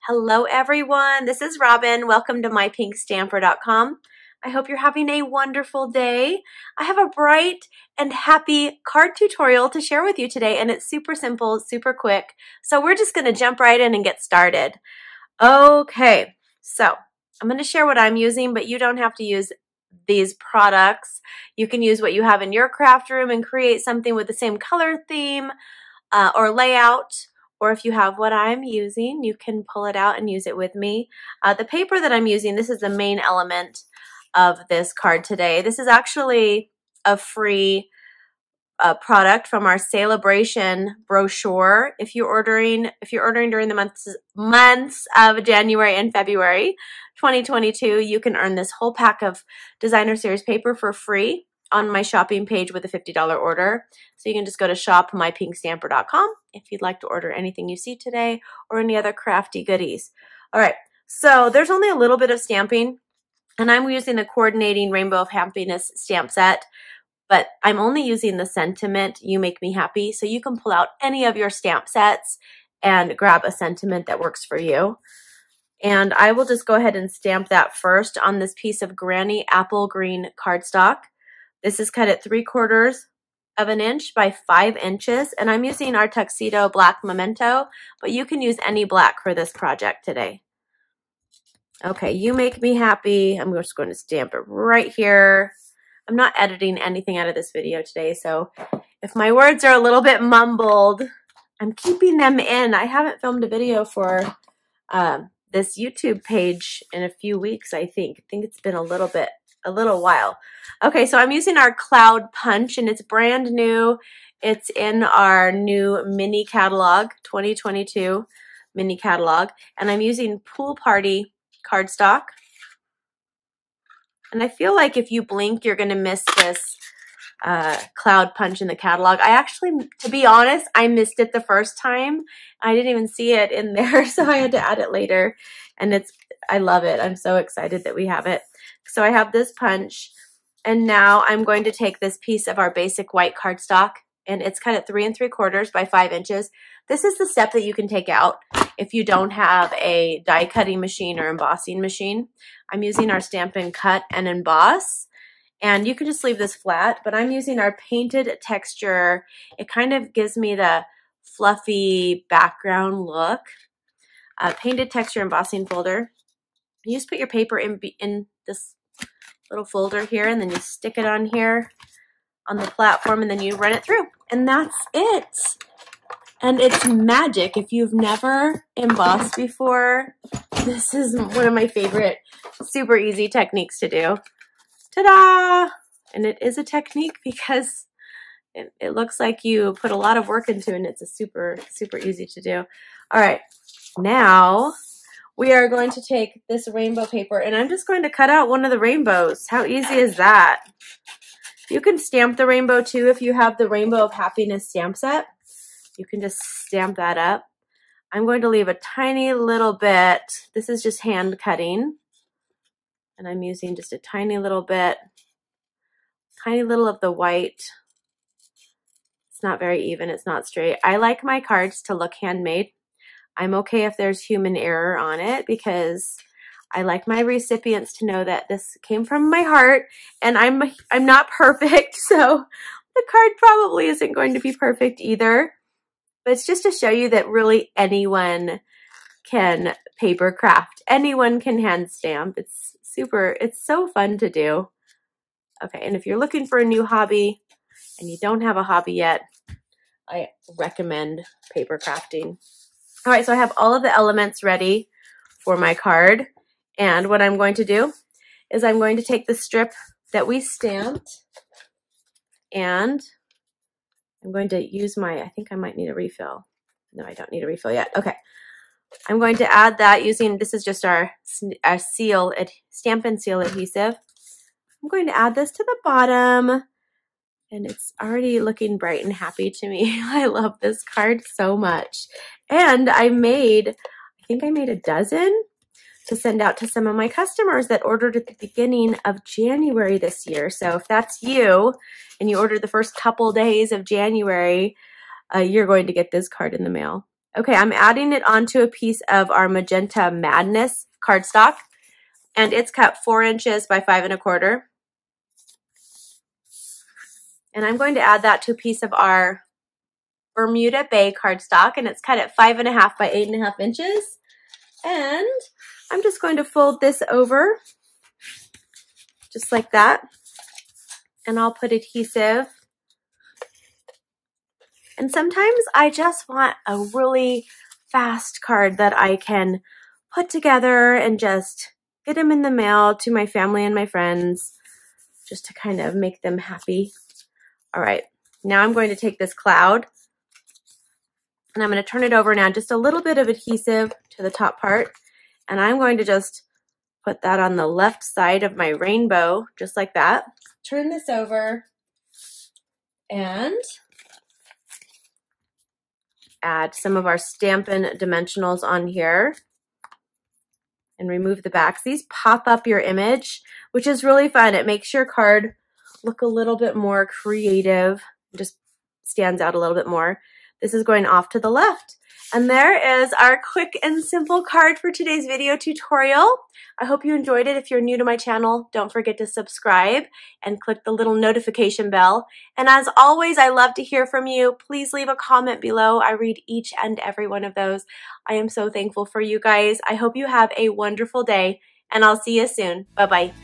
Hello everyone, this is Robyn. Welcome to mypinkstamper.com. I hope you're having a wonderful day. I have a bright and happy card tutorial to share with you today, and it's super simple, super quick. So we're just going to jump right in and get started. Okay, so I'm going to share what I'm using, but you don't have to use these products. You can use what you have in your craft room and create something with the same color theme or layout. Or if you have what I'm using, you can pull it out and use it with me. The paper that I'm using, this is the main element of this card today. This is actually a free product from our Celebration brochure. If you're ordering during the months of January and February 2022, you can earn this whole pack of designer series paper for free on my shopping page with a $50 order. So you can just go to shop.mypinkstamper.com if you'd like to order anything you see today or any other crafty goodies. All right, so there's only a little bit of stamping, and I'm using the Coordinating Rainbow of Happiness stamp set, but I'm only using the sentiment, You Make Me Happy, so you can pull out any of your stamp sets and grab a sentiment that works for you. And I will just go ahead and stamp that first on this piece of Granny Apple Green cardstock. This is cut at 3/4 of an inch by 5 inches, and I'm using our Tuxedo Black Memento, but you can use any black for this project today. Okay, You Make Me Happy. I'm just going to stamp it right here. I'm not editing anything out of this video today, so if my words are a little bit mumbled, I'm keeping them in. I haven't filmed a video for this YouTube page in a few weeks, I think. I think it's been a little while. Okay, so I'm using our Cloud Punch, and it's brand new. It's in our new mini catalog, 2022 mini catalog, and I'm using Pool Party cardstock. And I feel like if you blink, you're going to miss this Cloud Punch in the catalog. I actually, to be honest, I missed it the first time. I didn't even see it in there, so I had to add it later. And I love it. I'm so excited that we have it. So I have this punch, and now I'm going to take this piece of our basic white cardstock, and it's cut at 3 3/4 by 5 inches. This is the step that you can take out if you don't have a die cutting machine or embossing machine. I'm using our Stampin' Cut and Emboss, and you can just leave this flat, but I'm using our painted texture. It kind of gives me the fluffy background look. Painted texture embossing folder. You just put your paper in this little folder here, and then you stick it on here on the platform, and then you run it through, and that's it. And it's magic. If you've never embossed before, this is one of my favorite super easy techniques to do. Ta-da! And it is a technique because it looks like you put a lot of work into it, and it's a super easy to do. All right, now we are going to take this rainbow paper, and I'm just going to cut out one of the rainbows. How easy is that? You can stamp the rainbow too if you have the Rainbow of Happiness stamp set. You can just stamp that up. I'm going to leave a tiny little bit. This is just hand cutting, and I'm using just a tiny little bit, tiny little of the white. It's not very even. It's not straight. I like my cards to look handmade. I'm okay if there's human error on it because I like my recipients to know that this came from my heart, and I'm not perfect, so the card probably isn't going to be perfect either. But it's just to show you that really anyone can paper craft. Anyone can hand stamp. It's so fun to do. Okay, and if you're looking for a new hobby and you don't have a hobby yet, I recommend paper crafting. All right, so I have all of the elements ready for my card. And what I'm going to do is I'm going to take the strip that we stamped, and I'm going to use I think I might need a refill. No, I don't need a refill yet. Okay. I'm going to add that using, this is just our Stampin' Seal adhesive. I'm going to add this to the bottom, and it's already looking bright and happy to me. I love this card so much. And I think I made a dozen to send out to some of my customers that ordered at the beginning of January this year. So if that's you and you ordered the first couple days of January, you're going to get this card in the mail. Okay, I'm adding it onto a piece of our Magenta Madness cardstock, and it's cut 4 inches by 5 1/4. And I'm going to add that to a piece of our Bermuda Bay cardstock, and it's cut at 5 1/2 by 8 1/2 inches. And I'm just going to fold this over just like that, and I'll put adhesive. And sometimes I just want a really fast card that I can put together and just get them in the mail to my family and my friends, just to kind of make them happy. All right, now I'm going to take this cloud and I'm going to turn it over and add just a little bit of adhesive to the top part. And I'm going to just put that on the left side of my rainbow, just like that. Turn this over and add some of our Stampin' dimensionals on here and remove the backs. These pop up your image, which is really fun. It makes your card look a little bit more creative, just stands out a little bit more. This is going off to the left. And there is our quick and simple card for today's video tutorial. I hope you enjoyed it. If you're new to my channel, don't forget to subscribe and click the little notification bell. And as always, I love to hear from you. Please leave a comment below. I read each and every one of those. I am so thankful for you guys. I hope you have a wonderful day, and I'll see you soon. Bye-bye.